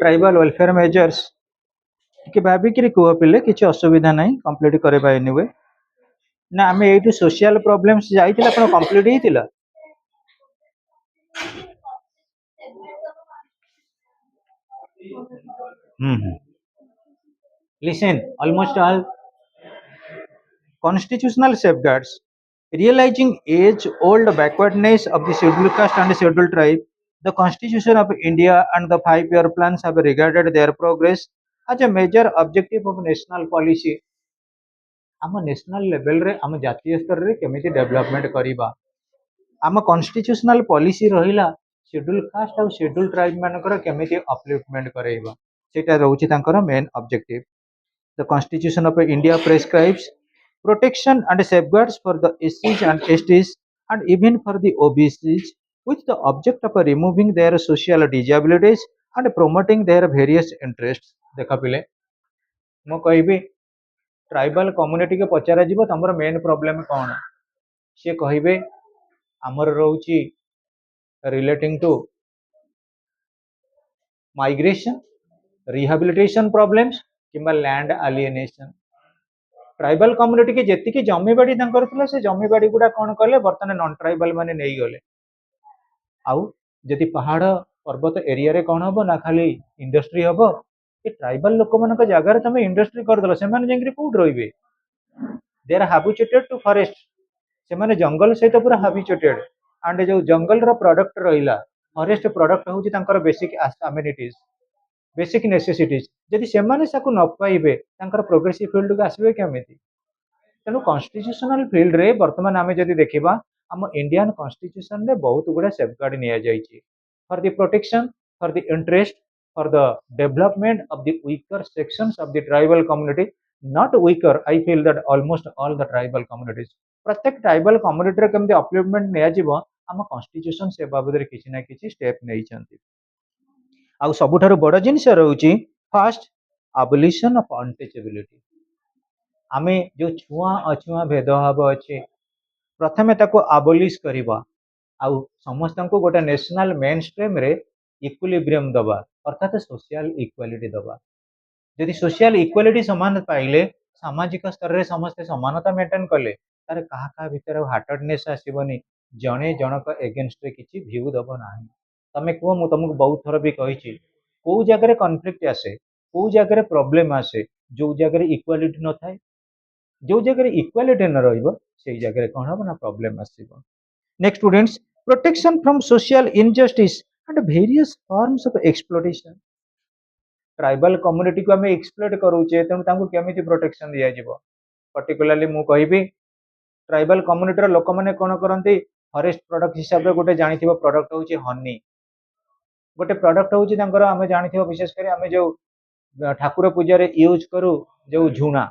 Tribal welfare measures ଟିକେ ଭାବିକିରି କୁହ ପିଲେ କିଛି ଅସୁବିଧା ନାହିଁ କମ୍ପ୍ଲିଟ୍ କରିବା ଏନିୱେ ନା ଆମେ ଏଇଠୁ ସୋସିଆଲ ପ୍ରୋବ୍ଲେମ୍ସ ଯାଇଥିଲେ ଆପଣ କମ୍ପ୍ଲିଟ୍ ହେଇଥିଲା listen almost all constitutional safeguards realizing age old backwardness of the scheduled caste and scheduled tribe. The Constitution of India and the 5-year plans have regarded their progress as a major objective of national policy. आम national level रे आम जातीय स्तर रे केमिति development करिबा आम constitutional policy रहिला शेड्यूल कास्ट और शेड्यूल ट्राइब मानकर केमिति अपलिफ्टमेंट करेइबा सेटा रहउछि तांकर main objective. The Constitution of India prescribes protection and safeguards for the SCs and STs and even for the OBCs with the object of removing their social disabilities and promoting their various interests. देखा पिले मो कहबी tribal community के पचारा जीव तमर main problem कौन सी कहे आमर रोची relating to migration rehabilitation problems किंबा लैंड एलिएनेशन ट्राइबल कम्युनिटी के जेतिकी जमीबाड़ी से जमीबाड़ी गुड़ा कौन कले बर्तमान नॉन ट्राइबल माने नहीं गले आउ जदि पहाड़ पर्वत एरिया रे कौन हम ना खाली इंडस्ट्री हम कि ट्राइबल लोक मान जगार तुम इंडस्ट्री करदेल से कौट रे दे आर हाबिचुएटेड टू फॉरेस्ट से जंगल सहित पूरा हाबिचुएटेड एंड जो जंगल रो प्रोडक्ट रहिला फॉरेस्ट प्रोडक्ट होची तांकर बेसिक एमिनिटीज बेसिक नेसेसिटीज जदि से न पाइबे तांकर प्रोग्रेसिव फील्ड को आसबे केमिति तेणु कॉन्स्टिट्यूशनल फील्ड रे वर्तमान आम जदि देखा आम इंडियन कॉन्स्टिट्यूशन रे बहुत गुड़ा सेफगार्ड निया जायछि for the protection for the interest for the development of the weaker sections of the tribal community not weaker I feel that almost all the tribal communities प्रत्येक ट्राइबल कम्युनिटी रे केमति upliftment निया जिवो आम constitution से बाबद रे किछि ना किछि स्टेप नै छथि आउ सबुठारु बड़ जिनिस रहउछि फर्स्ट अबोलिशन ऑफ अनटचेबिलिटी आमे जो छुआ अछुआ भेदभाव अच्छे प्रथमे ताको अबोलिश करबा आउ समस्त को गोटे नेशनल मेन स्ट्रीम रे इक्विलिब्रियम दबा अर्थात सोशल इक्वालिटी दबा यदि सोशल इक्वालिटी समान पाइले सामाजिक स्तर रे समस्त समानता मेंटेन कले तारे कहा कहा भीतर हार्टेडनेस आसीबनी जणे जनक एगेंस्ट रे किछि व्यू दबो नाही तमे को मु तुमको बहुत थर भी कहिछि को जगह कॉन्फ्लिक्ट आसे को जगह प्रॉब्लम आसे जो जगह इक्वालिटी न थाए जो जगह इक्वालिटी न रहिबो सेही जगह कौन हम ना प्रॉब्लम आसीबो. Next students protection from social injustice and various forms of exploitation tribal community को हमें एक्सप्लॉइट करूचे तेणु तांको केमिति प्रोटेक्शन दिया जिवो पर्टिकुलरली मु कहिबी ट्राइबल कम्युनिटी रो लोक माने कोन करंती फॉरेस्ट प्रोडक्ट हिसाब रे गोटे जानिथिबो प्रोडक्ट होची हनी गोटे प्रोडक्ट होची तांकर हमें जानिथिबो विशेष करी हमें जो ठाकुर पूजा रे यूज करू जो झुना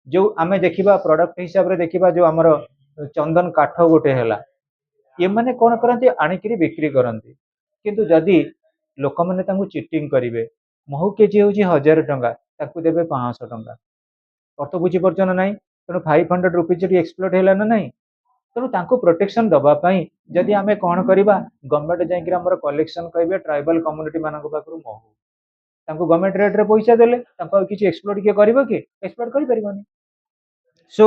जो आमे देखिबा प्रोडक्ट हिसाब रे देखिबा जो हमर चंदन काठ गोटे हैला ये माने कोन करंती आनिकरी बिक्री करंती किंतु जदि लोक माने तांको चीटिंग करिवे महू केजी होची 1000 टंका ताकू देबे 500 टंका अर्थ बुझी परछन नाही तेणु 500 रुपीज टी एक्सप्लोट हैला ना नाही तेणु तांको प्रोटेक्शन दबा पई जदि आमे कोन करिबा गवर्नमेंट जाइकरी हमर कलेक्शन करिवे ट्राइबल कम्युनिटी मानक पाखरु महू तांको गवर्नमेंट रेट रे पैसा देले तांको किछि एक्सप्लोट के करिवो कि एक्सप्लोट करि परिबोनी. So,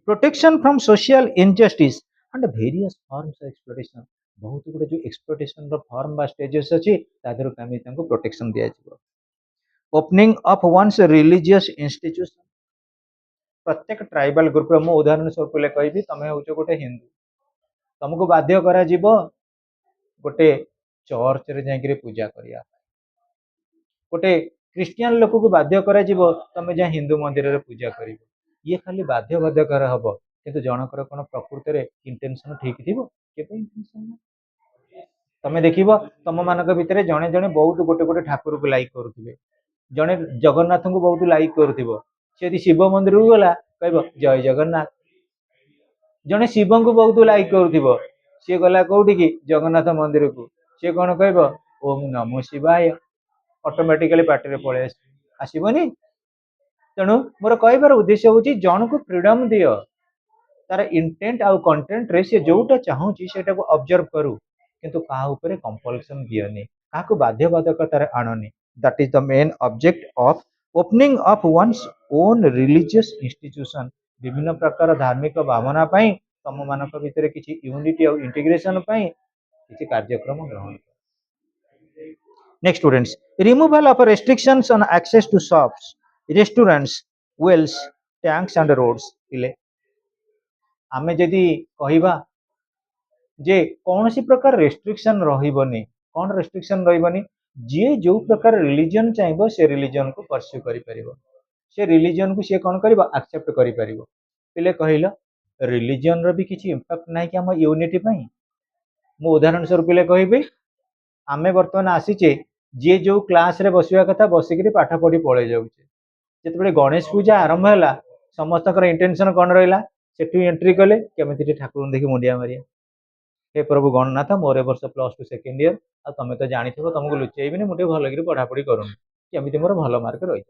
protection from social injustice and various forms of exploitation बहुत गुड़े जो एक्सप्लोटेशन रो फॉर्म बा स्टेजेस अछि तादर कामी तांको प्रोटेक्शन दिया जिवो. Opening of ones religious institution प्रत्येक ट्राइबल ग्रुप रो मो उदाहरण स्वरूप ले कहबी तमे होचो गोटे हिंदू तुमको बाध्य करा जिवो गोटे चर्च रे जाइकरी पूजा करिया गोटे क्रिश्चियन लोक को बाध्य करा जिवो तमे जा हिंदू मंदिर रे पूजा करिवो ये खाली बाध्य बाध्यकर हम किंतु जनकर कौन प्रकृत में इंटेंशन ठीक थी तमें देख तुम मान भितर जड़े जड़े बहुत गोटे गोटे ठाकुर को लाइक करुवे जड़े जगन्नाथ को बहुत लाइक करुँच शिव मंदिर को गला कह जय जगन्नाथ जड़े शिव को बहुत लाइक करुव सी गला कौटी की जगन्नाथ मंदिर को सी कौन कह ओम नमो शिवाय ऑटोमेटिकली पार्टी पलि आसबनी तेणु मोर कहबार उद्देश्य हूँ जन को फ्रीडम दियो तार इंटेंट आउ कंटेंट रे से जोटा चाहूँगी सेटा को ऑब्जर्व करू किंतु कहा ऊपर कंपल्सन दियनी क्या बाध्यबाधकतार आणनी that is the main object of opening up one's own religious institution विभिन्न प्रकार धार्मिक भावना पाई तम मानक भितर किछि यूनिटी और इंटीग्रेशन पाई किछि कार्यक्रम ग्रहण next students removal of restrictions on access to shops restaurants wells tanks and roads इले आमे जदी कहिबा जे कौन सी प्रकार रेस्ट्रिक्शन रहिबनी कौन रेस्ट्रिक्शन रहिबनी जे जो प्रकार रिलीजन चाहिबो से रिलीजन को परस्यू करि परिबो से रिलीजन को से कौन करिबो एक्सेप्ट करि परिबो पिले कहिलो रिलीजन रो भी किछि इंपैक्ट नाही कि हम यूनिटी पई मु उदाहरण स्वरूप पिले कहिबे आमे वर्तमान आसीचे जे जो क्लास रे बसिया कथा बसिकरी पाठ पढी पळे जाउचे जेतबे गणेश पूजा आरंभ होला समस्तकर इंटेंशन कोन रहिला सेठू एंट्री कले केमिति ठाकुर देखि मुंडिया मारिया हे प्रभु गणनाथ मोर वर्ष +2 सेकेंड इयर आ तमे तो जानिथिबो तुमको लुचेइबिनी मुटे भलगिरी पढ़ापढ़ी करूनी केमिति मोर भल मार्क रही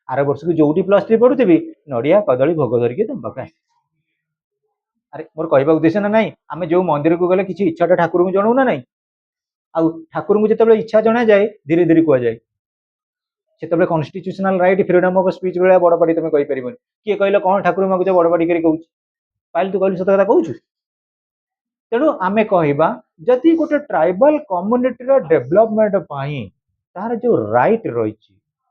आर वर्ष को जोटी +3 पढ़ुथिबी नडिया कदली भोग धरिके तुम पाखे अरे मोर कहबा उद्देश्य ना नहीं आमे जो मंदिर को गले किछि इच्छाटा ठाकुर को जणाउ ना नहीं आ ठाकुर को जेतेबे इच्छा जणा जाए धीरे धीरे कुआ जाए सेतेबे constitutional right freedom of speech बेला बड़ पाटी तमे कहि परिबोनी किए कहलो कोन ठाकुर मागु बड़ पाटी करी कहूछ पाइल तू कहलु सत कथा कहूछ तेणु आमे कहबा जदि गोटे ट्राइबल कम्युनिटी रो डेवलपमेंट पाई तार जो राइट रही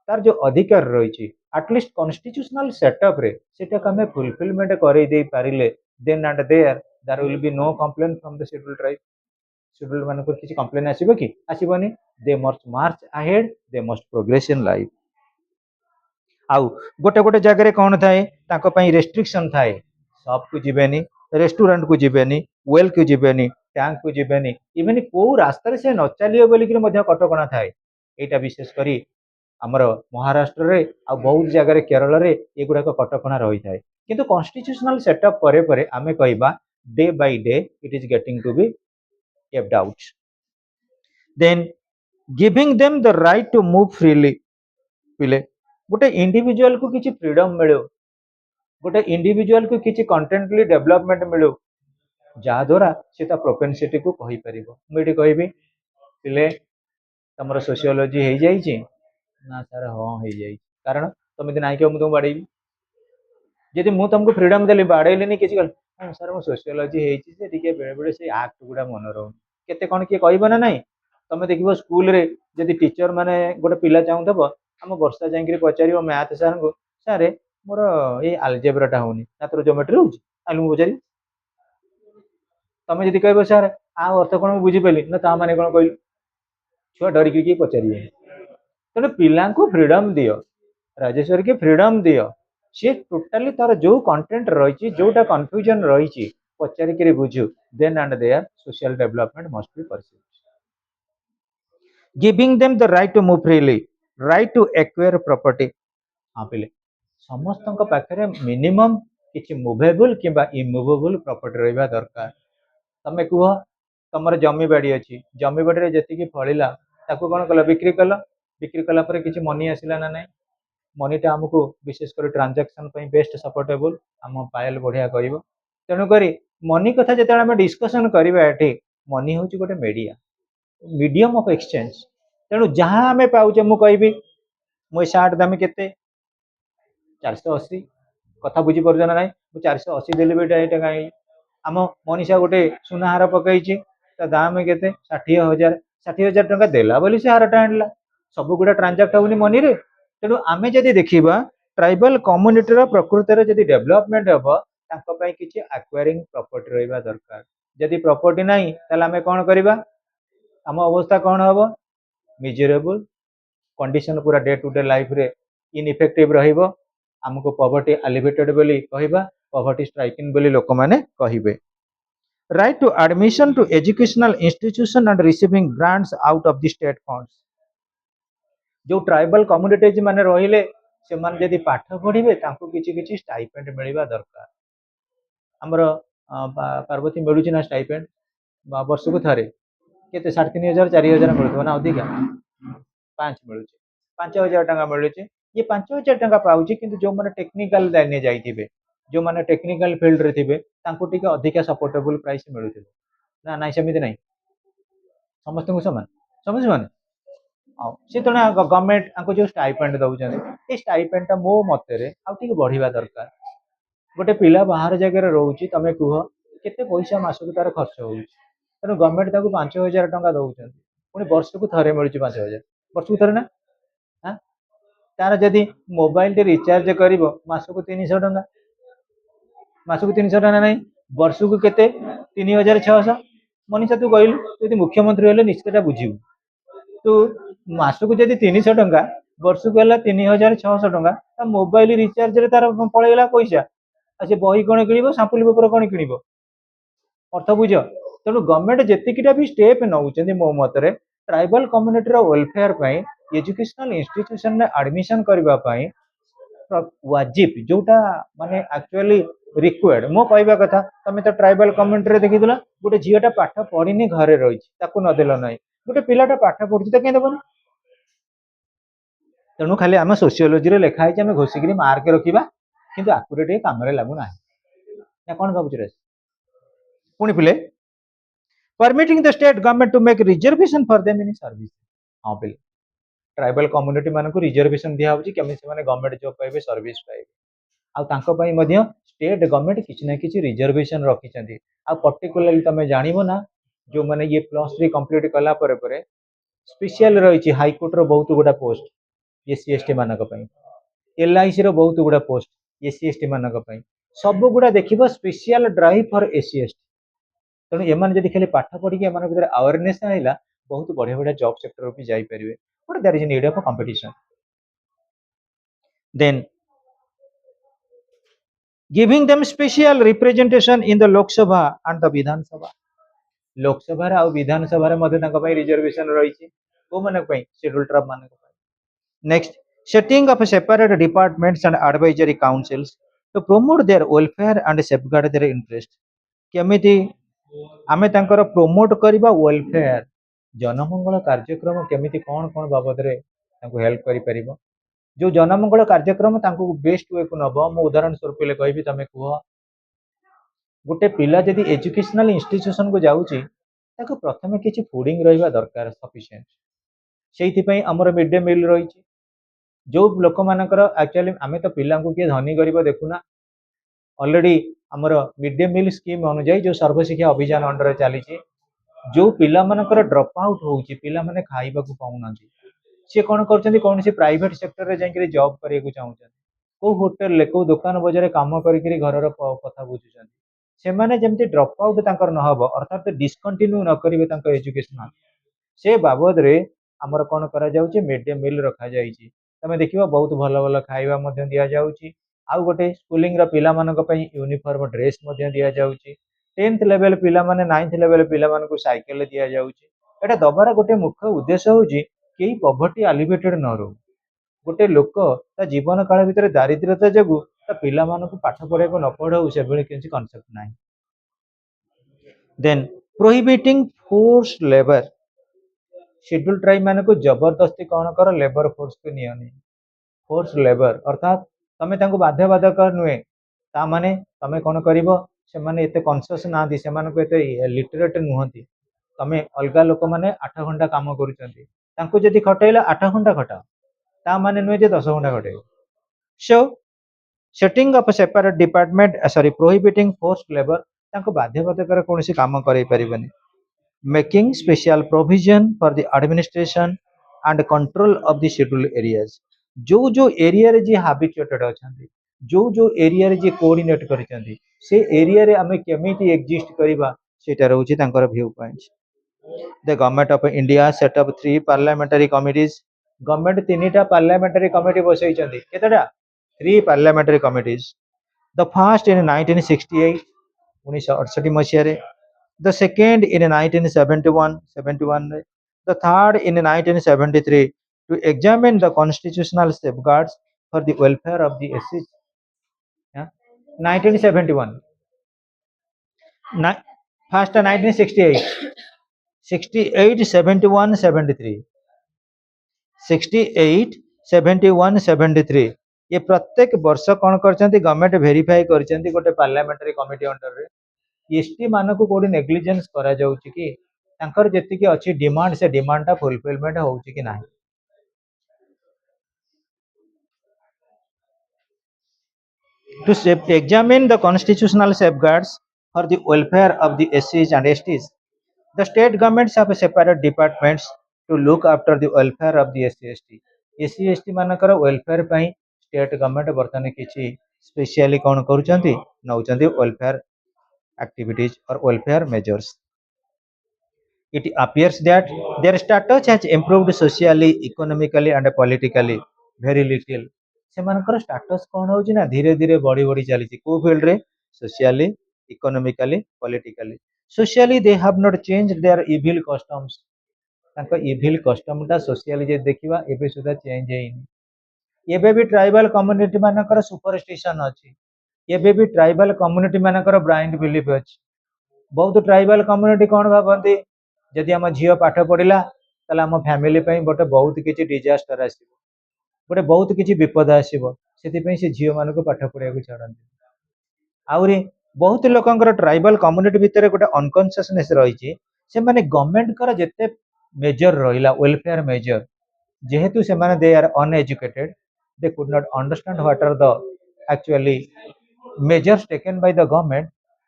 तार जो अधिकार रही एटलिस्ट कॉन्स्टिट्यूशनल सेटअप रे सेटा कमे फुलफिलमेंट करे दे पारिले then and there will be no complain from the scheduled tribe scheduled मान को किसी कंप्लेन आसीबो कि आसीबोनी they must march ahead they must progress in life आउ गोटे गोटे जगह रे कोन थाए ताको पई रेस्ट्रिक्शन थाए शॉप को जिबेनी रेस्टोरेंट को जिबेनी वेल को जिबेनी टैंक को जिबेनी इवन को रास्ता से न चलियो बोली कि मध्य कटकणा थाए एटा विशेष करी हमर महाराष्ट्र रे आ बहुत जगह रे केरल रे एगुडा को कटकणा रही थाए किंतु कॉन्स्टिट्यूशनल सेटअप परे परे आमे कहबा day by day it is getting to be kept out then giving them the right to move freely पिले गोटे इंडिविजुअल को किछि फ्रीडम मिलो गोटे इंडिविजुअल को किछि कंटेंटली डेवलपमेंट मिलो जहा द्वारा से प्रोपेंसिटी को कहि परिबो मुझे कहबी पिले तमर सोशियोलॉजी हो जाइए ना सर हाँ हो जाइए कारण तुम दिन आइक तुमको बाड़ेबी जदि मुझे तुमको फ्रीडम देली बाड़ेली किसी गल हाँ सर मो सोशियोलॉजी होती बेले बेले से आक्ट गुड़ा मन रोन केते कौन किए कह ना नाई तुम देख स्कूल रे जदि टीचर माने गोटे पिला चाहूब आम वर्षा जाइए पचार मैथ सार को सारे मोर ये आलजेब्राटा होनी ना जोमेट्री हो पचारि तुम जब कह सार आ अर्थ कौन मुझे बुझीपारि ना ता मैंने कौन कहलु छुआ डरिकी किए पचारे तेणु पिला फ्रीडम दियो राजेश्वर की फ्रीडम दियो सी टोटाली तार जो कंटेंट रही जोटा कन्फ्यूजन रही पचारिक बुझु then and there social development must be perceived giving them the right to move freely right to acquire property हाँ पिले समस्त पाखे मिनिमम किसी मुवेबल कि इमुवेबल प्रॉपर्टी रहा दरकार तमें कह तुम जमी बाड़ी अच्छी जमी बाड़ी जी फलिला ताकू कौन कल बिक्री कला किसी मनी आसला ना ना मनीटा आमको विशेषकर ट्रांजैक्शन बेस्ट सपोर्टेबल आम पायल बढ़िया कह तेणुक मनी कथा जो आम डिस्कसन करवा ये मनी हूँ गोटे मीडिया मीडियम ऑफ एक्सचेंज तेणु जहाँ आम पाचे मुझे मो सार्ट दाम के 480 कथा बुझी पार ना ना 480 देली भी कहीं आम मनीषा गोटे सुना हार पकई दाम के 60,000 60,000 टका देला बोली से हारटा आणला सब गुड़ा ट्रांजाक्ट होनी मनी रे तेणु आम जदि देखा ट्राइबल कम्युनिटी प्रकृत में जदि डेवलपमेंट हम किसी एक्वायरिंग प्रॉपर्टी रहा दरकार जदि प्रॉपर्टी ना आम कौन करवा आम अवस्था कौन हम मिजरेबल कंडीशन पूरा डे टू डे लाइफ रे इनइफेक्टिव रहिबो आमको पॉवर्टी एलिवेटेड बोली कहबा पॉवर्टी स्ट्राइकिंग बोली लोक माने कहिबे right to admission to educational institution and receiving grants out of the state funds जो ट्राइबल कम्युनिटीज माने रहिले से मान जदि पाठ पढ़िबे तांको किछि किछि स्टाइपेंड मिलबा दरकार हमर पार्वती मिलुछि ना स्टाइपेंड वर्ष को थारे केते 3,500 4,000 मिलुथो ना अधिका 5 मिलुछि 5,000 टका मिलुछि ये 5,000 टका पाउछि किंतु जो माने टेक्निकल लाइन जाइथिबे जो माने टेक्निकल फील्ड रे थिबे तांको टिके अधिका सपोर्टेबल प्राइस मिलुथिबो ना नाइ सेमिति नाइ समस्त को समान समझ माने से तेणु गवर्नमेंट आपको जो स्टाइपेंड दौरान ये स्टाइपेंडटा मो मतरे आगे बढ़िया दरकार गोटे पिला बाहर जगह रोचे तुम कह केते पैसा मासक तार खर्च हो तेणु गवर्नमेंट ताको 5,000 टंका दौरान पुणी वर्ष को थे मिलूँ 5,000 वर्ष को थे ना हाँ तार जदि मोबाइल टे रिचार्ज कर मासक 300 टंका मासक 300 टंका ना वर्ष को केते 3,600 मनीषा तू कहलु तू मुख्यमंत्री हेले निश्चित बुझीबू तू मासक जदि 300 टंका वर्ष को है 3,600 टंका मोबाइल रिचार्ज रे तार पलैगला पैसा आ से बही कौन किणव साम्पुल पेपर कौन किणव अर्थ बुझ तेणु गवर्नमेंट जीटा भी स्टेप नौ मो मतरे tribal community welfare educational institution admission करने वाजिब जोटा माने एक्चुअली रिक्वायर्ड मो कहवा कथा तुम तो ट्राइबल कम्युनिटी देखील गोटे झीटा पाठ पढ़ी घरे रही नदेल ना गोटे पिलाटा पाठ पढ़ी तो कहीं देवन तेणु खाली आम सोशियोलोजी लिखाई आम घोषिक मार्क रखा किंतु आकुरेट कम लगुना कौन भावुँ पुणी पिले permitting the state government to make reservation for them in service हाँ पिले ट्राइबल कम्युनिटी मानक रिजर्वेशन दिया होची केमि से माने गवर्नमेंट जॉब पाइबे सर्विस पाइबे आ तांको पई मध्य स्टेट गवर्नमेंट किछि ना किछि रिजर्वेशन रखिछन्ती आ पर्टिकुलरली तमे जानिबो ना जो माने ये +3 कंप्लीट कला परे स्पेशल रही हाई कोर्ट रो बहुत गुडा पोस्ट एससी एसटी मानक पई एलआईसी रो बहुत गुडा पोस्ट एससी एसटी मानक पई सब गुडा देखिबो special drive for SC ST तेणु एमान जदि खाली पाठ पढ़ी एमान भीतर अवेयरनेस आइला बहुत बढ़िया बढ़िया जॉब सेक्टर भी जाई परिबे but there is need of competition then giving them special representation in the Lok Sabha and the Vidhan Sabha Lok Sabha आ विधानसभा रे मध्ये तांका पई रिजर्वेशन रही छि को मानक पई शेड्यूल ट्राइब मानक पई next setting up separate departments and advisory councils to promote their welfare and safeguard their interest केमिति आमे तांकर प्रमोट करबा वेलफेयर जनमंगल कार्यक्रम केमिति कौन कौन बाबद रे तांको हेल्प करि परिबो जो जनमंगल कार्यक्रम तांको बेस्ट वे को नबो मो उदाहरण स्वरूप ले कहबी तमे कुह गोटे पिला जदि एजुकेशनल इंस्टीट्यूशन को जाउची ताको प्रथमे किछि फूडिंग रहिबा दरकार सफिशिएंट सेहिथि पई हमर मिड डे मील रही जो लोक मानकर एक्चुअली आमे तो पिला को के धनी गरीब देखुना ऑलरेडी हमर मिड डे मील स्कीम अनुसार जो सर्वशिक्षा अभियान अंडर चली जो पिला मानकर ड्रॉप आउट होउची पिला माने खाइबा को पाउना सी कौन कर कौन सी प्राइवेट सेक्टर रे जाकर जॉब करने चाहते को होटेल ले को दुकान बजार काम करके घर कथा बुझुं से मैंने जमी ड्रप आउट नहब अर्थात डिस्कंटिन्यू न करेंगे एजुकेशन से बाबद रे आमर कौन करा मिड डे मील रखा तुम देख बहुत भल भल खाଇବା दि जाऊँगी आउ गोटे स्कूलिंग पिला यूनिफॉर्म ड्रेस दि जाऊँगी 10th लेवल पिला माने 9th लेवल पिला मानकु साइकिल दि जाऊँगी एटा दबार गोटे मुख्य उद्देश्य होची कई पॉवर्टी एलिवेटेड न रो गोटे लोक ता जीवन काल भितर दारिद्र्यता जगु ता पिला मानकु पाठ पढ़ाको न पढ़ाऊ से बेले किछि कांसेप्ट नाही then prohibiting force labour schedule tribe मानकु जबरदस्ती कौन कर लेबर फोर्स को नियनि फोर्स लेबर अर्थात तमे तांको बाध्य बाधक नुहे ता माने तमे कौन करिवो से माने एते कॉन्शियस नांदी से मानकु एते लिटरेट नुहंती तमे अलगा लोक माने 8 घंटा काम करूचंती तांको जदि खटैला 8 घंटा खटाओ ता माने नुहे जे 10 घंटा खटे so setting up separate department sorry prohibiting forced labour तांको बाध्य बाधक कोनोसी काम करै परिबनी making special provision for the administration and control of the schedule areas जो एरिया रे जे हैबिचुएटेड अछंती जो एरिया रे जे कोऑर्डिनेट करिसंती से एरिया रे हमें केमिति एग्जिस्ट करबा सेटा रहउची तांकर view points the government of India set up 3 parliamentary committees government 3टा पार्लियामेंटरी कमिटी बसैचंती केतडा 3 parliamentary committees the first in 1968 1968 मसिया रे the second in 1971 the third in 1973 to examine the constitutional safeguards for the welfare of the SC. Yeah? 1971 first 1968 68 71 73 68 71 73 ये प्रत्येक वर्ष कौन करछंती government verify करछंती गोटे पार्लियामेंटरी कमिटी अंडर रे एसटी मानक कोडी नेग्लिजेंस करा जाउची कि तांकर जेति कि अछि डिमांड से डिमांड ता फुलफिलमेंट होउची कि नाही To examine the constitutional safeguards for the welfare of the SCs and STs. The state governments have separate departments to look after the welfare of the SC ST. SC ST ମାନଙ୍କର welfare ପାଇଁ state government ବର୍ତ୍ତମାନ କିଛି specially କ'ଣ କରୁଛନ୍ତି ନଉଛନ୍ତି welfare activities or welfare measures. It appears that their status has improved socially, economically and politically very little. ସେମାନଙ୍କର status କ'ଣ ହଉଛି ନା ଧୀରେ ଧୀରେ ବଢି ବଢି ଚାଲିଛି କୋଉ ଫିଲ୍ଡରେ socially, economically, politically. Socially they have not changed their evil customs. ତାଙ୍କ evil custom ଟା socially ଯଦି ଦେଖିବା ଏବେ ସୁଦ୍ଧା ଚେଞ୍ଜ ହେଇନି। ଏବେ ବି tribal community ମାନଙ୍କର superstition ଅଛି। ଏବେ ବି tribal community ମାନଙ୍କର blind belief ଅଛି। ବହୁତ tribal community କ'ଣ ଭାବନ୍ତି ଯଦି ଆମ ଝିଅ ପାଠ ପଢିଲା ତାହେଲେ ଆମ ଫ୍ୟାମିଲି ପାଇଁ ଗୋଟେ ବହୁତ କିଛି ଡିଜାଷ୍ଟର ଆସିବ ଗୋଟେ ବହୁତ କିଛି ବିପଦ ଆସିବ ସେଥିପାଇଁ ସେ ଝିଅ ମାନଙ୍କୁ ପାଠ ପଢିବାକୁ ଛାଡନ୍ତି ଆହୁରି ବହୁତ ଲୋକଙ୍କର ଟ୍ରାଇବାଲ କମ୍ୟୁନିଟି ଭିତରେ ଗୋଟେ ଅନକନସିୟସନେସ ରହିଛି ସେମାନେ ଗଭର୍ଣ୍ଣମେଣ୍ଟଙ୍କର ଯେତେ ମେଜର ରହିଲା ୱେଲଫେୟାର ମେଜର ଯେହେତୁ ସେମାନେ they are uneducated they could not understand what are the actually measures taken by the government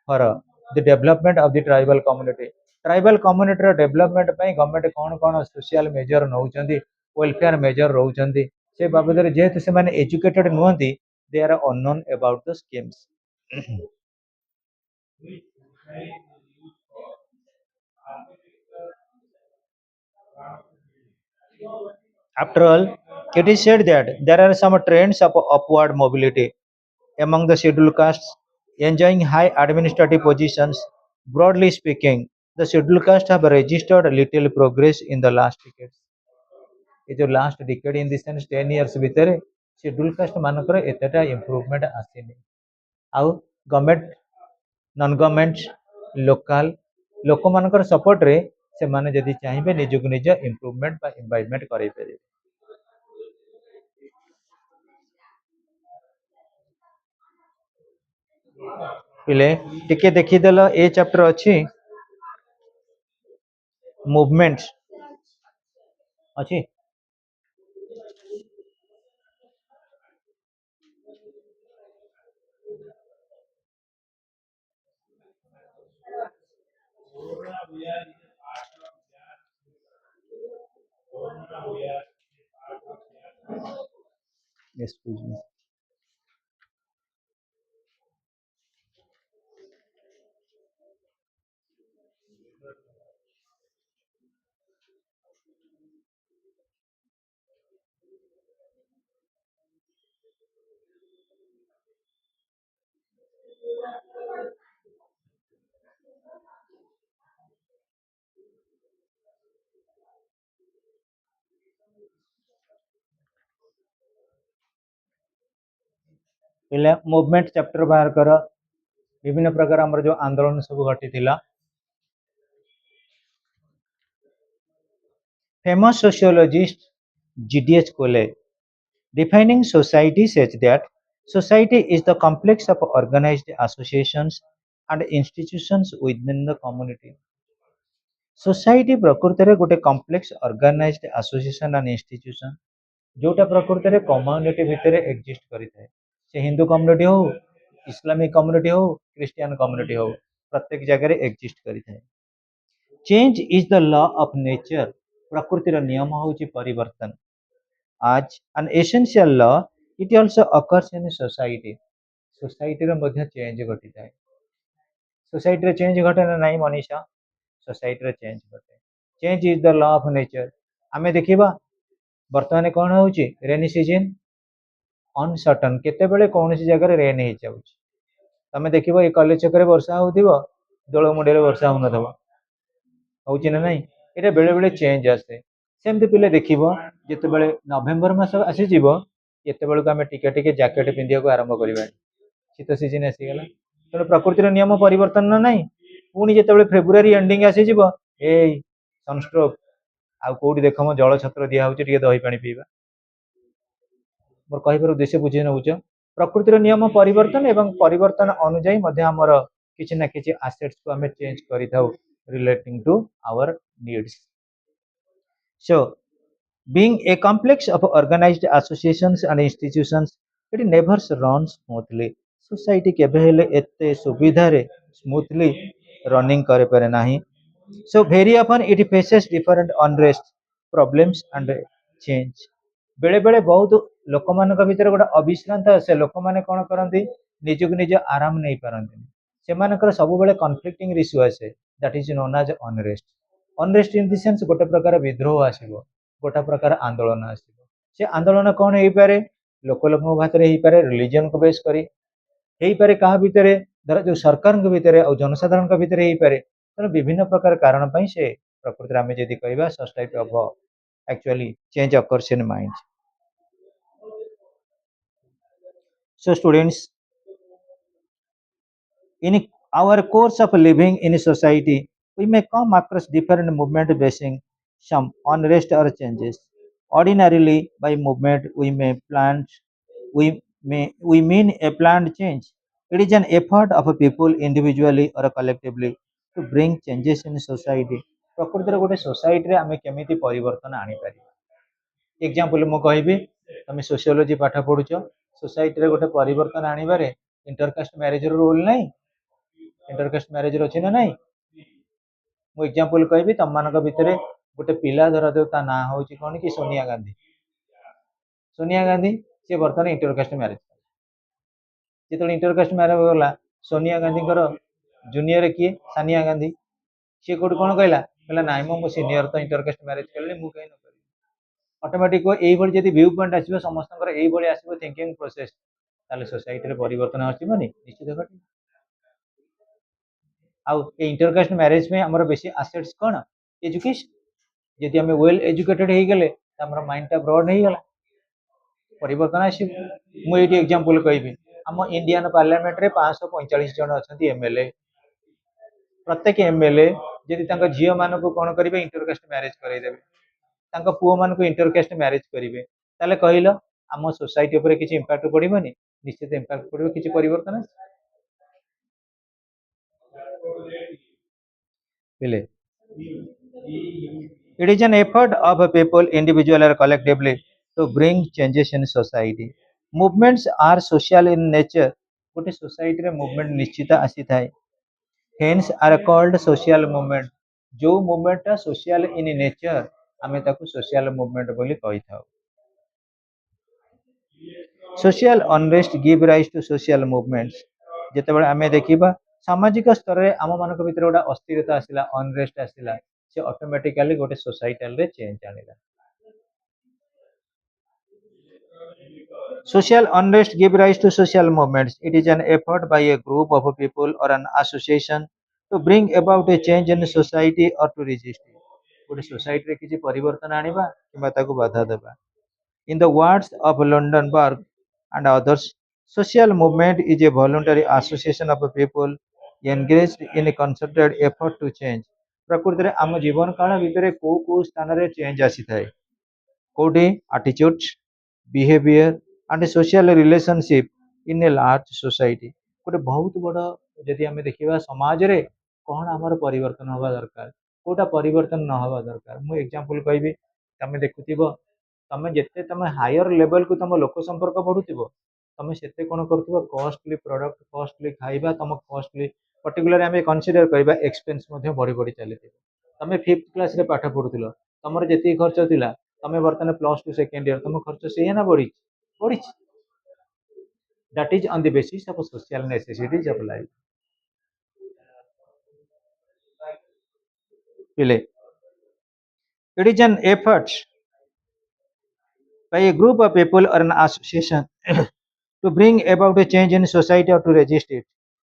for the development of the tribal community. Tribal community development ପାଇଁ government କ'ଣ କ'ଣ ସୋସିଆଲ ମେଜର ନଉଛନ୍ତି welfare measure ରହୁଛନ୍ତି ସେ ବାବଦରେ ଯେହେତୁ ସେମାନେ educated ନୁହନ୍ତି they are unknown about the schemes after all it is said that there are some trends of upward mobility among the scheduled castes enjoying high administrative positions. Broadly speaking, the scheduled castes have registered little progress in the last decades. ये जो last decade in the sense 10 years भितर schedule caste मानकर एतेटा improvement आसीनी आउ government non government local लोक मानकर support रे से माने जदि चाहिए निजक निज इंप्रूवमेंट बा इन्वाइरमेंट करै परिबे पिले टिके देखि देलो ए चैप्टर अछि मूवमेंट अछि एक्सक्यूज मी पिले मूवमेंट चैप्टर बाहर कर विभिन्न प्रकार हमर जो आंदोलन सब घटी थिला famous sociologist GDH Cole defining society says that society is the complex of organized associations and institutions within the community. Society प्रकृति गोटे complex organised association and institution जोटा प्रकृति कम्युनिटी भितर एक्जिस्ट करिଥାଏ से हिंदू कम्युनिटी हो इस्लामिक कम्युनिटी हो Christian community हो प्रत्येक जगह एक्जिस्ट करिଥାଏ change is the law of nature प्रकृतिर नियम होची परिवर्तन आज an essential law it also occurs in society society रे मध्य चेंज घटिଥାଏ society रे चेंज घटे ना नहीं मनीषा society रे चेंज घटे change is the law of nature आमे देखिबा वर्तमान कौन होची रेनी सीजन अनसर्टन केतेबेले कौनसी जगह रेन हो जाउची तमे देखिबो ए कॉलेज छकरे वर्षा होउथिबो दोळ मुंडेरे वर्षा होउनथबो होची ना नहीं एटा बेले बेले चेंज आसे सेमती पिले देखिबो जेतेबेले नवेम्बर मास आसी जीवो एतेबेलको आमे टिके टिके जैकेट पिंदियाको आरंभ करिबा शीत सीजन आसी गेला तो प्रकृतिर नियम परिवर्तन ना नहीं पुणी जेतेबेले फेब्रुआरी एंडिंग आसी जीवो ए सनस्ट्रोक आ कोडी देखम जल छत्र दिया होची टिके दही पानी पीबा मोर कहिबार उद्देश्य बुझे नउछ प्रकृतिर नियम परिवर्तन एवं परिवर्तन अनुଯାयୀ ମଧ୍ୟ ଆମର କିଛି ନା କିଛି assets को हमें चेंज କରିଥାଉ relating to our needs so being a complex of organized associations and institutions it never runs smoothly society केबे हेले एते सुविधा रे स्मूथली रनिंग करे पारे नाही. So very often it faces different unrest, problems and change. बेले बेले बहुत लोक मान भितर गोटे अविश्रांत आसे लोक मैंने कौन करती निजक निज आराम नहीं पारती से सब कन्फ्लिक्टिंग इश्यू आसे that is known as unrest. Unrest in the sense गोटे प्रकार विद्रोह आसो गोटे प्रकार आंदोलन आसो से आंदोलन कौन हो पारे लोक लोक भाषा हो पारे रिलीजन को बेस करी हो पारे क्या भितर धर जो सरकार भितर और जनसाधारण भितर हो पारे तेणु विभिन्न प्रकार कारण से प्रकृति आम जब कह such type of actually change occurs in mind. So students, in our course of living in a society, we may come across different movement basing some unrest or changes. Ordinarily, by movement, we mean a planned change. It is an effort of a people individually or collectively to bring changes in society. प्रकृतिर गोटे society आम केमी परिवर्तन आनीपर. Example मु कहबी तुम sociology पाठ पढ़ुच society रे गोटे परिवर्तन आनिबारे इंटरकास्ट मैरिज रो रोल नहीं इंटरकास्ट मैरिज अच्छी ना नहीं मु एग्जांपल कहबी तुम मान भितर गोटे पिला धर दे ता ना हूँ कौन कि सोनिया गांधी सी बर्तमान इंटरकास्ट मैरिज जो इंटरकास्ट मैरिज गला सोनिया गांधी जूनियर किए सानिया गांधी सी कौट कौन कहला कहला नाई मो सीनियर तो इंटरकास्ट मैरिज कले मुझे कहीं न ऑटोमेटिक यही जब व्यू पॉइंट आसो समस्त यही आसो थिंकिंग प्रोसेस ताले सोसाइटी परिवर्तन आसबनी निश्चित घटे. आउ इंटरकास्ट मैरिज में आमर बेसी आसेट्स कौन एजुकेशन जदि आम वेल एजुकेटेड हो गले माइंड टा ब्रॉड हो गला परिवर्तन आस. मुझे एग्जांपल कहबी आम इंडियन पार्लियामेंट रे 545 जन अच्छा एमएलए प्रत्येक एमएलए जदि झी मान को कौन करेंगे इंटरकास्ट मैरिज कराइदेवे पुओ मान को इंटरकास्ट मैरिज करेंगे ताले कहल आम सोसाइटी उपर किसी इंपैक्ट पड़ोनी निश्चित इंपैक्ट पड़ो किसी परिवर्तन It is an effort of a people, individual or collectively, to bring changes in society. Movements are social in nature. गोटे सोसाइटी रे मूवमेंट निश्चित आसी थाए. Hence are called social movement. जो मूवमेंट सोशल इन नेचर आमे ताकू social movement बोली कहि थाउ. Social unrest give rise to social movements. जेतेबेले आमे देखिबा सामाजिक स्तर रे आम मानक भितर गोटा अस्थिरता आसिला अनरेस्ट आसिला से ऑटोमेटिकली गोटे सोसाइटल रे change आनिला. Social unrest give rise to social movements. It is an effort by a group of people or an association to bring about a change in society or to resist it. गोटे society रे किसी परिवर्तन आनिबा किबा ताकू बाधा देबा. In the words of London Berg and others, social movement is a voluntary association of people engaged in a concerted effort to change. प्रकृति रे आम जीवन काल भितर को स्थान रे चेंज आसी थाए कोडी attitude behaviour and social relationship in a large society. गोटे बहुत बड़ जदि आम देखा समाज रे कौन आमर परिवर्तन हवा दरकार कोटा परिवर्तन न हवा दरकार. मु एग्जांपल कहबी तुम देखुथिबो तुम जिते तुम हायर लेवल को तुम लोक संपर्क बढ़ुथिबो तुम सेते कोन करथिबो कॉस्टली प्रोडक्ट कॉस्टली खाइबा तुम कॉस्टली पर्टिकुलर आम कनसीडर करबा एक्सपेंस मध्ये बढ़ी बढ़ी चलीथिबो. तुम 5th क्लास रे पाठ पढुथिलो तुमर जेती खर्च थिला तुम बर्तमान +2 सेकेंड ईयर तुम खर्च से ना बढ़ी बढ़ी. That is on the basis of social necessities of life. Pile. It is an effort by a group of people or an association to bring about a change in society or to resist it.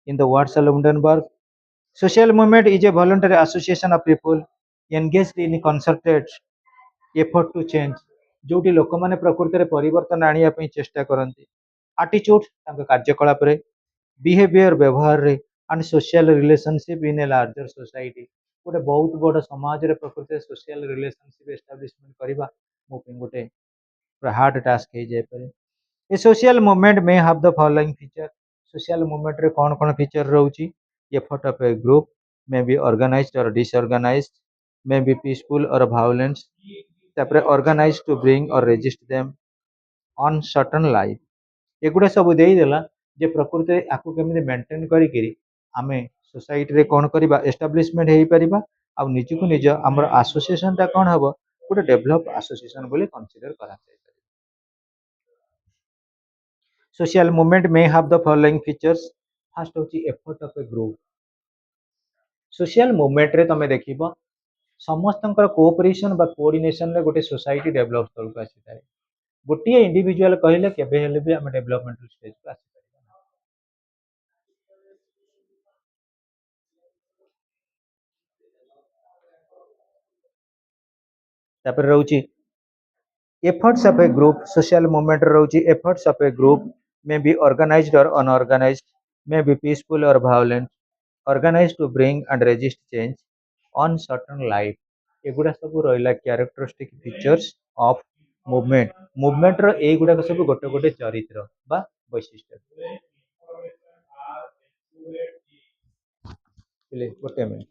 In the words of Lundenberg, social movement is a voluntary association of people engaged in a concerted effort to change. जोटी लोक माने प्रकृति रे परिवर्तन आनिया पई चेष्टा करंती. Attitude तांका कार्यकलाप रे बिहेवियर व्यवहार रे and social relationship in a larger society. गोटे बहुत बड़ समाज रे प्रकृति सोशल रिलेशनशिप एस्टाब्लिशमेंट करबा मो पे गोटे हार्ड टास्क हो जाए पारे. A social movement may have the following feature. Social movement रे कौन कौन फीचर रहउची. Effort of a group may be organised or disorganised may be peaceful or violence तापरे organised to bring or resist them on certain life. एगुड़ा सब देदेला जे प्रकृति आपको केमी मेंटेन करी आमे सोसाइटी रे कौन करबा एस्टाब्लिशमेंट हेई परिबा आ निज को निज हमर एसोसिएशन ता कौन हबो गोटे डेवलप एसोसिएशन बोली कंसीडर करा जाय। Social movement may have the following features. First होची effort of a group. Social movement रे तमे देखिबो समस्तंकर कोऑपरेशन बा कोऑर्डिनेशन रे गोटे सोसाइटी डेवलप तलक आसी थाए। गोटे इंडिविजुअल कहले केबे हेले भी हम डेवलपमेंटल स्टेज को आसी परिबा। तापर रहउची efforts of a group social movement रहउची efforts of a group may be organized or unorganized, may be peaceful or violent, organized to bring and resist change on certain life। एगुडा सब रहिला characteristic features of movement. Movement रो एगुडा सब गोटे गोटे चरित्र बा वैशिष्ट्य। गोटे मिनिट।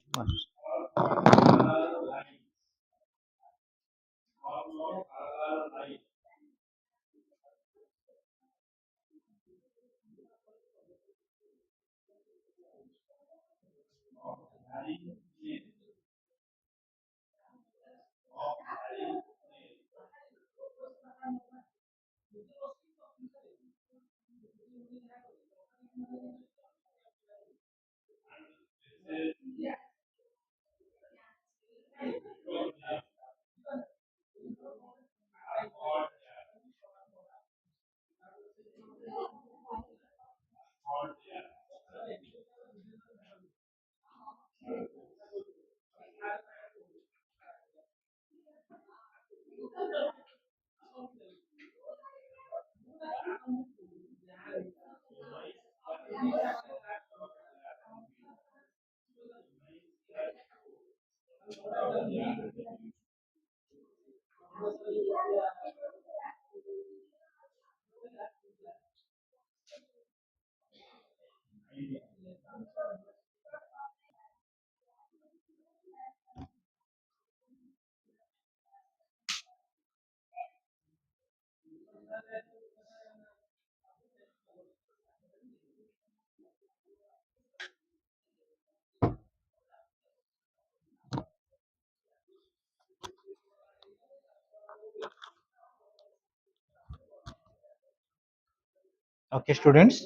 ओके स्टूडेंट्स,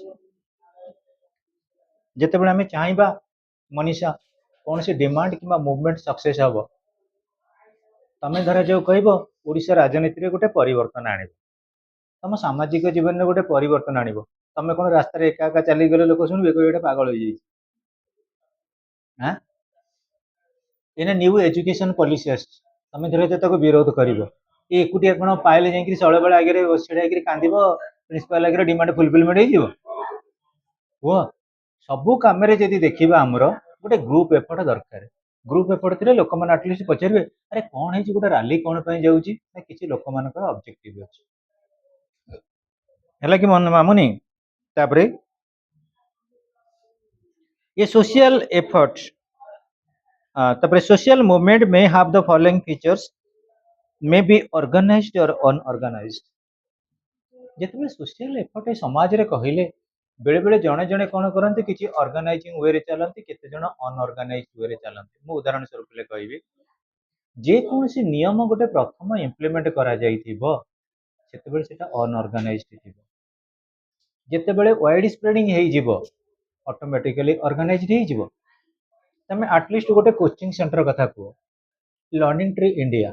जिते बड़े हमें चाहिए मनीषा कौन सी डिमांड कि मूवमेंट सक्सेस हम तमें धर जो कह ओडिशा राजनीति रे गोटे परिवर्तन आने तुम सामाजिक जीवन में गोटे परिवर्तन आनिब तुम कौन रास्ता एका एका चली गले लोक शुणवे गोटे पागल हो जाए। हाँ एने न्यू एजुकेशन पॉलिसी आम धर जो विरोध कर एकुटिया कौन पाइले जाकि शैल बेला आगे छिड़ा कांद प्रिंसिपाल आगे डिमांड फुलफिलमेंट हो सबू कम देखा आमर गोटे ग्रुप एफर्ट दरकार। ग्रुप एफर्ट थे लोक मैंने आटलिस्ट पचारे अरे कौन है गोटे राली कौन जाऊँगी किसी लोक मान ऑब्जेक्टिव अच्छे कि मन मामुनी। तापर ये सोशल एफर्ट तापर social movement may have the following features may be organised or unorganised. जिते सोशल एफर्ट समाज रे कहले बेले बेले जड़े जड़े कौन करते किसी ऑर्गेनाइजिंग वे चलती केते जण अनऑर्गेनाइज्ड वे चलती। मु उदाहरण स्वरूप कहबी जे कौन सी नियम गोटे प्रथम इम्प्लीमेंट करा जाइथिबो सेतेबेले सेटा अनऑर्गेनाइज्ड थिबो। जेतेबेले वाइड स्प्रेडिंग हेई जिवो ऑटोमेटिकली ऑर्गेनाइज्ड हेई जिवो। तमे एटलिस्ट गोटे कोचिंग सेंटर कथा को लर्निंग ट्री इंडिया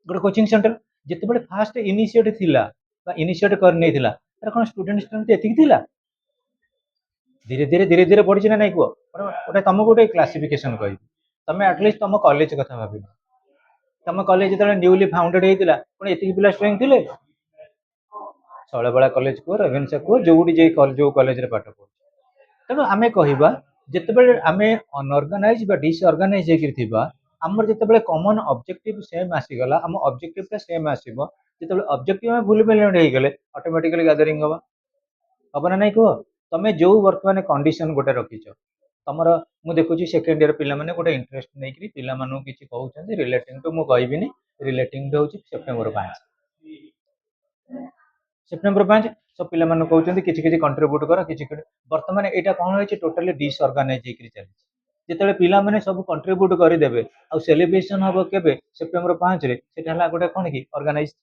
गोटे कोचिंग सेंटर जितेबाला फास्ट इनिशिएट थिला बा इनिशिएट कर नहीं थिला तार कोन स्टूडेंट स्ट्रेंथ एतिक थिला धीरे धीरे बढ़ी ना नहीं कह गोटे तुमको गोटे क्लासिफिकेशन कह तुम एटलिस्ट तुम कॉलेज कथा भाव तुम कॉलेज जो न्यूली फाउंडेड होता कौन एतिक पिला स्ट्रेंथ थिले शैलबाला कॉलेज को रेभेन्सा को जो कॉलेज रे पाठ पढ़ तेणु आम कहवा जितेबाला आम अनऑर्गेनाइज बा डिसऑर्गेनाइज होकर आमर जितेबाला कॉमन ऑब्जेक्टिव सेम आसीगला आम ऑब्जेक्टिव सेम आसीबो जितेबाला ऑब्जेक्टिव में फुलफिलमेंट हो गले ऑटोमेटिकली गैदरिंग हम ना नहीं कह तुम जो बर्तमान कंडीशन गोटे रखिच तुम मु देखुची सेकेंड ईयर पिला माने गोटे इंटरेस्ट नहीं कि पिला मानु किछि कहउछन रिलेटिंग टू मु कहबिनी रिलेटिंग टू होची सेप्टेम्बर 5 सेप्टेम्बर 5 सब पिला माने कहउछन्ती किछि किछि कंट्रीब्यूट कर किछि वर्तमान एटा कोन होइछि टोटली डिसऑर्गेनाइज हेकरि चली जेतेबेले पिला माने सब कंट्रीब्यूट करिदेबे आ सेलिब्रेशन हबो केबे सेप्टेम्बर 5 रे सेटा हला गोटे कोन की ऑर्गेनाइज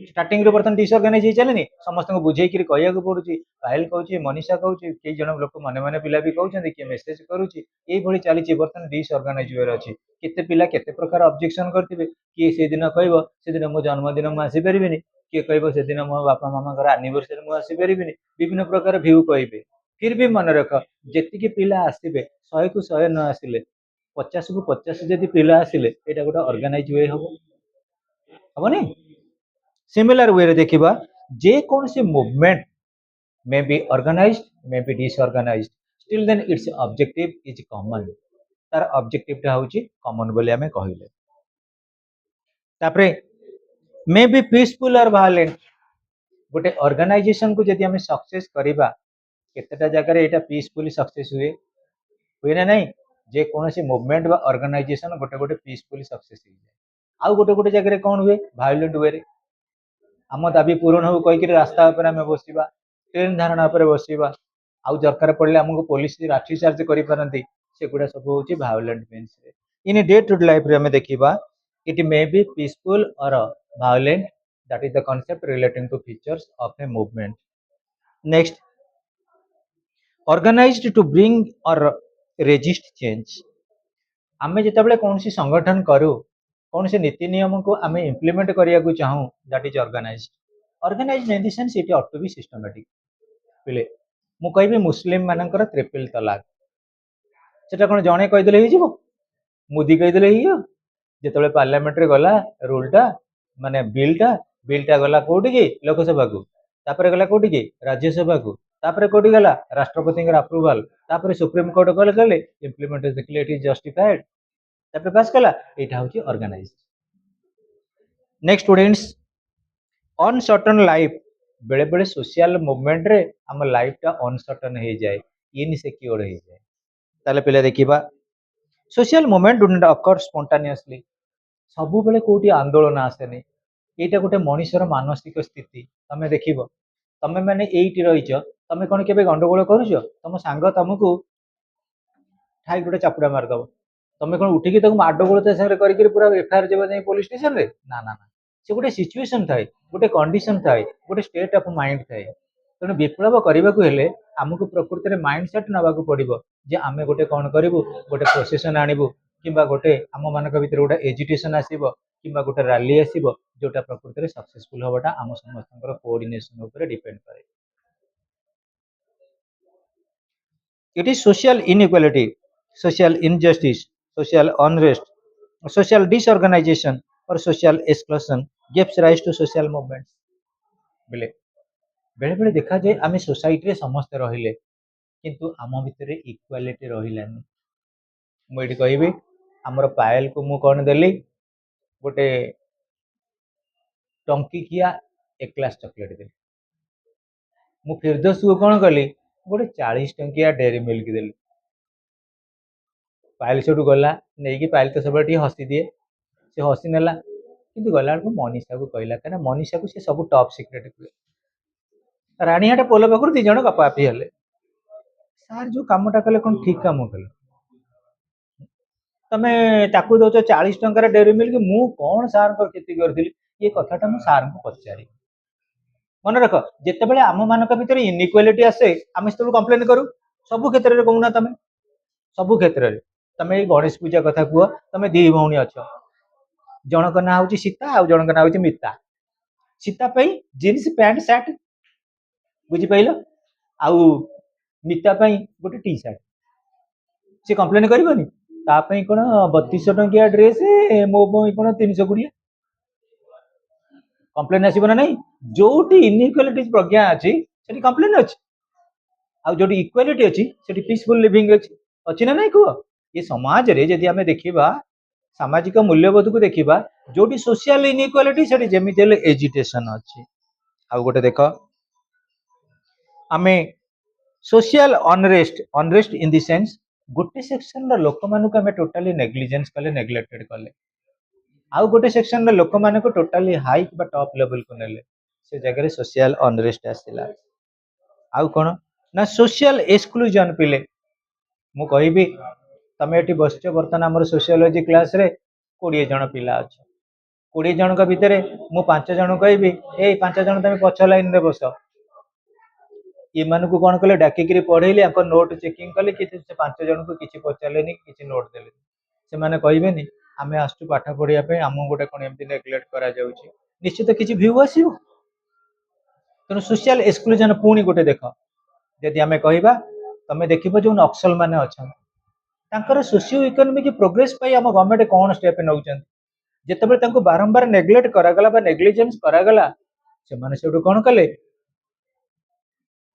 स्टार्टिंग रे बर्तन डिसऑर्गेनाइज ही चलेनी समस्त को बुझे कि कहया को पड़ुची फाइल कहउची मनीषा कहउची कई जन लोक माने माने पिला भी कहउछन्ती कि मेसेज करूची एई भली चलीची बर्तन डिसऑर्गेनाइज होयर अछि केते पिला केते प्रकार ऑब्जेक्शन करथिबे कि से दिन कहबो से दिन मो जन्मदिन मु आसी परिबिनी कि कहबो से दिन मो बापा मामा घर एनिवर्सरी मु आसी परिबिनी विभिन्न प्रकार व्यू कहबे फिर भी मन रख जेति कि पिला आसीबे 100 को 100 न आसिले 50 को 50 जदि पिला आसिले एटा गोटे ऑर्गेनाइज वे हबो नहीं सिमिलर वे रे देखिबा जे कौन सी movement may be organised may be disorganised still then its objective is common तार ऑब्जेक्टिव टा होची कॉमन बोली हमें कहिले तापरे may be peaceful or violent गोटे ऑर्गेनाइजेशन को जदि हमें सक्सेस करिबा केतेटा जगह रे एटा पीसफुली सक्सेस हुए ना नहीं जे कौन सी मूवमेंट बा ऑर्गेनाइजेशन गोटे गोटे पीसफुली सक्सेस हो जाए आउ गोटे गोटे जगह रे कौन हुए वायलेंट वे रे आम दाबी पूरण हो कहीकि रास्ता उपर आम बसवा ट्रेन धारणा उपर बसवा आउ दरकार पड़े आमको पुलिस लाठी चार्ज करें सेगुड़ा सब हूँ violent means in day to day life आम देखा it may be peaceful or violent that is the concept relating to features of a movement next organised to bring or resist change आम जिते कौन सी संगठन करूँ कौन से नीति नियम को आम इम्प्लीमेंट करने को चाहूँ that is organised organised in the sense it ought to be systematic पिले मु कहबी मुस्लिम मानकर ट्रिपल तलाक सेटा कोन जणे कहिदेले ही जीवो मोदी कहिदेले ही जेतबे पार्लियामेंट रे गला रूलटा माने बिलटा गला कोठी की लोकसभा को तापर गला कोठी की राज्यसभा को तापर कोठी गला राष्ट्रपति के अप्रूवल तापर सुप्रीम कोर्ट कले इम्प्लीमेंट देखले इट इज जस्टिफाइड तापर पास कला एटा होची organised next students uncertain life बेले बेले सोशल मूवमेंट रे आम लाइफ टा अनसर्टन हो जाए इनसिक्योर हो जाए ताले पिले देखिबा social movement do not occur spontaneously सब बेले कोठी आंदोलन आसेनी एटा गोटे मनुष्यर मानसिक स्थिति तमे देखिबो तमे माने एइटी रहिछ तमे कोन केबे गंडगोल करूछ तम सांग तुमको ठाई गोटे चापुड़ा मारदब तमे कोन उठिकी तक माडगोल ते संगे करिक पूरा एफआईआर जेबा जाई पुलिस स्टेशन रे ना ना ना से गोटे सिचुएशन थाए गोटे कंडीशन थाए गोटे स्टेट ऑफ माइंड थाए तेणु विप्लव करने को हेले आमको प्रकृति में माइंड सेट नाक पड़ो जे आम गोटे कौन करूँ गोटे प्रोसेसन आणबू कि गोटे आम मान भर गोटे एजिटेशन आसब कि गोटे रैली आसब जोटा प्रकृति में सक्सेसफुल हवाटा आम समस्त कोऑर्डिनेशन ऊपर डिपेंड करे it is social inequality social injustice social unrest social disorganisation or social exclusion gives rise to social movement बेले बेले बेले देखा जाए आम सोसाइटी रे समस्ते रहिले किंतु आम भितर इक्वालिटी रहिलानी मुझे कहबी आमर पायल को मु कौन देली गोटे टंकिकिया 1 ग्लास चॉकलेट देली मु फिरदोस को कौन कली गोटे 40 टंकिया डेरी मिल्क देली पायल से गला नहीं कि पायल तो सब हसी दिए से हसी नेला किंतु गला मनीषा को कहला क्या मनीषा को सी सब टॉप सिक्रेट कहे राणीहाट पोल पाखर 2 जण गपापी हेले सार जो कामटा कले कौन ठीक काम कले तमे ताकू दौच 40 टंकार डेरी मिल्क मु कौन सार क्षति करी ये कथाटा मु सार को पचारि मन रख जिते बड़े आम मान भर इनइक्वालिटी आसे आम से कंप्लेन करूँ सबु क्षेत्र में कहूना तमें सबु क्षेत्र में तमें गणेश पूजा कथा कह तमें 2 भौणी अच्छ जनक ना हूँ सीता आउ जनक ना हूँ मिता सीता जीन्स पैंट सार्ट बुझिपाल आउ मिता गोटे टी सार्ट सी कंप्लेन करनी कौन 3200 टंकिया ड्रेस मो कौन 320 कंप्लेन आसब ना नहीं जो इनइक्वालिटी प्रज्ञा अच्छी से कंप्लेन अच्छी आउ जो इक्वालिटी अच्छी से पीसफुल लिविंग अच्छी ना नहीं कह ये समाज रे जदि आम देखा सामाजिक मूल्यबोध को देखा जो सोशल इनइक्वालिटी से जमी एजिटेशन अच्छी आउ गोटे देख आम social unrest in the sense गोटे सेक्शन लोक मानक आम टोटाली नेग्लिजेंस कले नेग्लेक्टेड कले आउ गोटे सेक्शन लोक मानक टोटाली हाई बा टॉप लेवल को नेले से जगह सोशल अनरेस्ट आसला आउ कौन ना सोशल एक्सक्लूजन पिले मु कहबी तमे एटी बसछ बर्तमान हमर सोशियोलॉजी क्लास रे 20 जन पिला अच्छा 20 जन का भितर मु 5 जन कहबी ए 5 जन तमे पछ लाइन रे बस ये मान को कौन कले डाकिक पढ़ेली नोट चेकिंग कले कि 5 जन को किसी पचारे कि नोट देले से माने कहबेनी आमे आसु पाठ पढ़िया पे आम गोटे कौन एमती नेग्लेक्ट करा जाउची निश्चित किसी भ्यू आसीबो तेणु सोशल एक्सक्लूजन पुणी गोटे देख जदि आमे कहबा तमे देखिबो जो नक्सल माने अछन तांकर सोशियो इकोनॉमिक प्रोग्रेस पई हम गवर्नमेंट कौन स्टेप नउचन जेतेबेले तांको बारंबार नेग्लेक्ट करागला बा नेग्लिजेंस करागला से माने सेडो कौन कले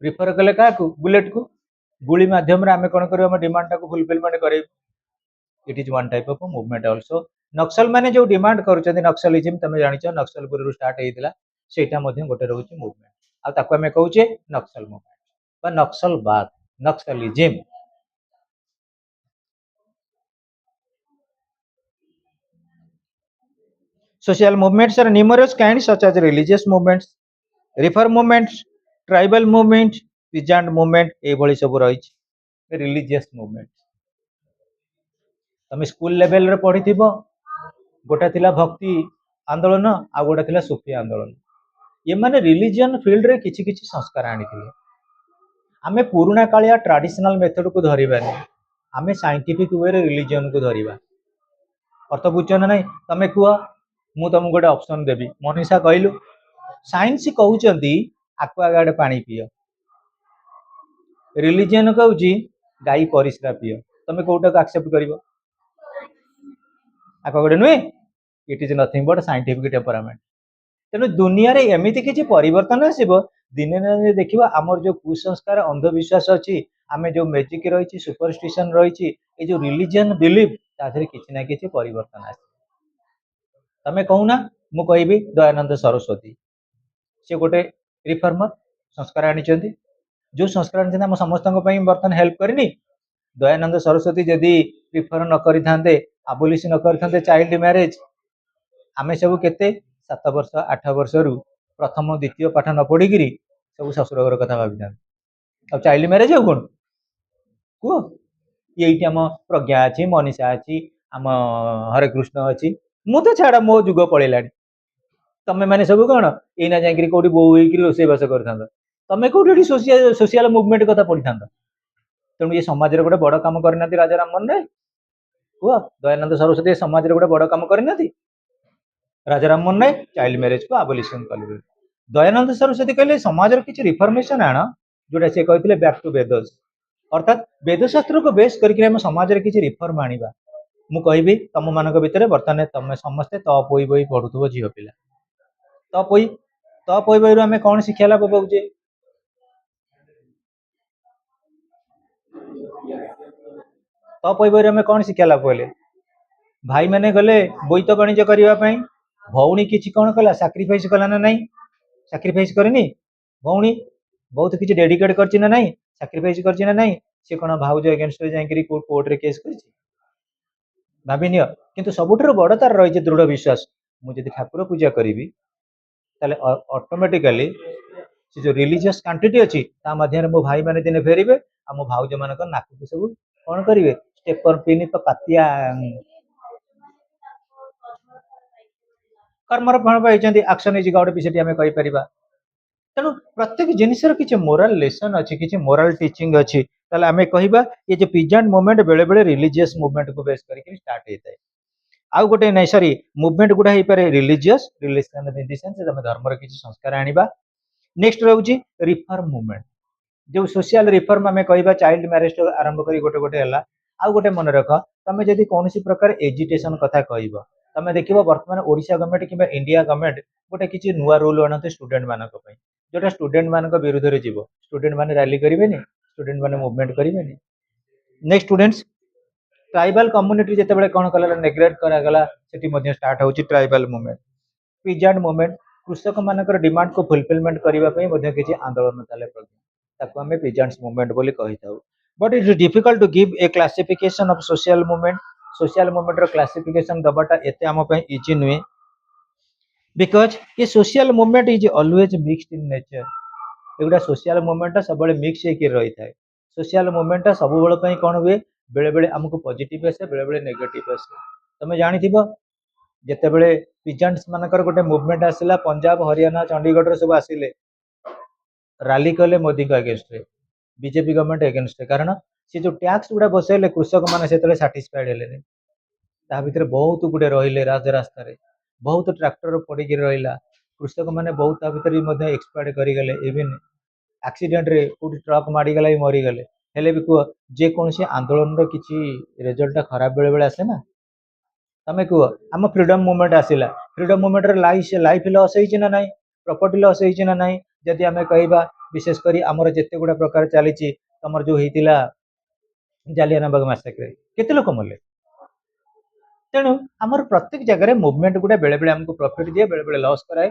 प्रिफर कले का बुलेट को गुली माध्यम रे आमे कौन करियो हम डिमांड टाको फुलफिलमेंट करे it is one type of movement also Naxal माने जो डिमांड करूचंदी नक्सलिज्म तमे जानिଛ नक्सलपुर स्टार्ट हेइतिला सेटा मध्ये गोटे रहउची मूवमेंट आ ताको आमे कहूचे नक्सल मूवमेंट बा नक्सलवाद Naxalism social movements are numerous kinds such as religious movements reform movements tribal movements peasant movement ए भली सब रही religious movements तमे स्कूल लेवल रे पढ़िथिबो गोटा थिला भक्ति आंदोलन आ गोटा थिला सूफी आंदोलन ये माने रिलीजन फील्ड रे किछि किछि संस्कार आनिथिले आमे पुराना कालिया ट्रेडिशनल मेथड को धरिबानी आमे साइंटिफिक वे रे रिलीजन को धरिबा अर्थ बुझछ ना नहीं तमे कुआ मु तुमको गोटे ऑप्शन देबी मनीषा कहलु साइंस कहउचंदी एक्वागार्ड पानी पियो रिलीजन कहउची गाई परिस्रा पियो तमे कोटा को एक्सेप्ट करिवो एक्वागार्ड नुए it is nothing but scientific temperament तेणु दुनिया रे एमिति किछि परिवर्तन आसीबो दिने दिने देखिबा हमर जो कुसंस्कार अंधविश्वास अछि आमे जो मैजिक रहिछि सुपरस्टिशन रहिछि ए जो रिलीजन बिलीफ ताथरे किछि ना किछि परिवर्तन आसी तमे कहूना मु कहबी दयानंद सरस्वती से गोटे रिफॉर्मर संस्कार आनिचंदी जो संस्कार आनिचंदी हम समस्त बर्तन हेल्प करनी दयानंद सरस्वती जदि प्रिफर न करि थांते अबोलिश न करि थांते चाइल्ड मैरिज आमे सब केते 7 वर्ष 8 वर्ष रु प्रथम द्वितीय पाठ न पढ़ी गिरी सब ससुर घर कथा भाबी थांते अब चाइल्ड मैरिज हो कोन को एइटी हम प्रज्ञा अछि मनीषा अछि हम हरे कृष्ण अछि मु तो छाड़ा मो जुग पळेलानी तमे माने सब कोन एना जाईकरी कोठी बो होइकरी रोसे बास करथांदा तमे कोठी सोशल मूवमेंट कथा पढिथांदा तेणु ये समाज रे गोटे बड़ काम करनाती राजा राम मोहन राय हुआ दयानंद सरस्वती समाज रे गोटे बड़ काम करनाती राजा राम मोहन राय चाइल्ड मैरिज को अबोलिशन कले दयानंद सरस्वती कहले समाज रे किछि रिफॉर्मेशन आना जोटा से कहथिले बैक टू वेदस अर्थात वेद शास्त्र को बेस करके हम समाज रे किछि रिफॉर्म आनिबा मु कहबी तम मानक भितर बर्तमान तमे समस्ते त पोई बई पढुथबो झियो पिला त पोई बई रु आमे कोन शिक्षा लाभ पाउजे त पोई बई रु आमे कोन शिक्षा लाभ पले भाई माने गले बोईत वाणिज्य करिवा पई भौणी किछि कोन कला सैक्रिफाइस कला ना नहीं सैक्रिफाइस करनी भौणी बहुत किछि डेडिकेट करछि ना नहीं सैक्रिफाइस करछि ना नहीं से कोन भाउज अगेंस्ट रे जाईकरी कोर्ट रे केस करछि भाविनियो किंतु सबुठर बड़ तार रही दृढ़ विश्वास मुझे ठाकुर पूजा करी ऑटोमेटिकली से जो रिलीजियस क्वांटिटी अच्छी मो भाई मैंने दिन फेरबे आ मो भाउज मान नाक को सब कौन करेंगे स्टेपर पिन तो पातिया कर्मर फल पाई आक्शन इज गॉड भी आम कहीपर तेणु प्रत्येक जिनसर किसी मोराल लेसन अच्छी किसी मोराल टीचिंग अच्छी ताले आमे कहिबा ये जो पिजेंट मूवमेंट बेले बेले रिलीजियस मूवमेंट को बेस करके स्टार्ट होता है आउ गोटे नहीं सॉरी मूवमेंट गुडा हो पारे religious religious in the sense तमे धर्म रे किछि संस्कार आनिबा नेक्स्ट रहउची रिफॉर्म मूवमेंट जो सोशल रिफॉर्म आमे कहिबा चाइल्ड मैरिज आरंभ करी गोटे गोटे हला आउ गोटे मन रख तमे जदि कोनोसी प्रकार एजुकेशन कथा कहिबा तमे देखिबो वर्तमान ओडिशा गवर्नमेंट किबा इंडिया गवर्नमेंट गोटे किछि नुवा रूल बनते स्टूडेंट मानक पई जोटा स्टूडेंट मानक विरुद्ध रे जीवो स्टूडेंट माने रैली करिवेनी स्टूडेंट माने मूवमेंट करिवेनी नेक्स्ट स्टूडेंट्स ट्राइबल कम्युनिटी जेतेबेले कोन कला नेग्लेक्ट करा गला सेठी मध्ये स्टार्ट होउची ट्राइबल मूवमेंट पिजेंट मूवमेंट कृषक मानकर डिमांड को फुलफिलमेंट करिवा पई मध्ये किछि आंदोलन ताले प्रज्ञा ताको हमें पिजेंट्स मूवमेंट बोली कहिताउ but it is difficult to give a classification of social movement रो क्लासिफिकेशन दबाटा एते हम पई इजी नुए बिकज ये social movement is always mixed in nature एगुड़ा सोशल मूवमेंट सब मिक्स होकर रही है सोशल मूवमेंट सब बेले कौन हुए बेले बेले आमको पॉजिटिव आसे बेले बेले नेगेटिव आसे तुम जानी जिते बड़े पिजेंट्स मानकर गोटे मुवमेंट आसला पंजाब हरियाणा चंडीगढ़ सब आसिले राली कले मोदी को अगेंस्ट रे बीजेपी गवर्नमेंट अगेंस्ट कारण सी जो टैक्स गुड़ा बसैले कृषक मैंने साटिस्फाइड हेले भितर बहुत गुड़े रही राजरास्ता बहुत ट्राक्टर पड़ी रहा कृषक मैंने बहुत भितर एक्सपायर्ड करगले इवन एक्सीडेंट रे कोटी ट्रक मारिगला भी मरीगले हेले भी कह जेकोसी आंदोलन किसी रिजल्ट खराब बेले बेले आसे ना तमें कह आम फ्रीडम मूवमेंट आसला फ्रीडम मूवमेंट लाइफ लॉस होना ना प्रॉपर्टी लॉस होना ना जदि आम कह विशेषकर आमर जिते गुड़ा प्रकार चली तुम जो होता जालियानाबाग मैसाक्रे केते लोक मले तेणु आमर प्रत्येक जगह मुवमेंट गुड़ा बेले बेले आमको प्रॉफिट दिए बेले बेले लॉस कराए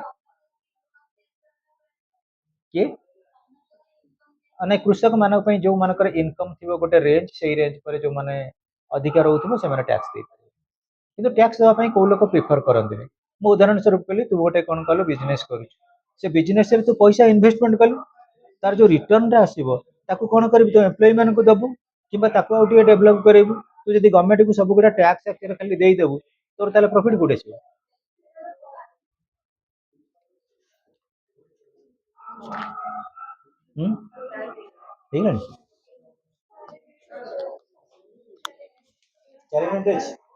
किए माने कृषक मान जो मानकर इनकम थी गोटे रेंज से रेंज पर जो माने अधिकार रोथो से टैक्स दे किंतु टैक्स देवाई कौ लोग प्रिफर करते मु उदाहरण स्वरूप कहली तू गोटे कौन कलु बिजनेस कर से बिजनेस तू पैसा इन्वेस्टमेंट कलु तार जो रिटर्न आसो ताकू कौन कर तो एम्प्लॉय मान दबु कि डेभलप करेबू तू जब गवर्नमेंट को सब गुड़ा टैक्स खाली देदेबू तोर ताले प्रॉफिट कोड़े आसो ठीक है 4 मिनट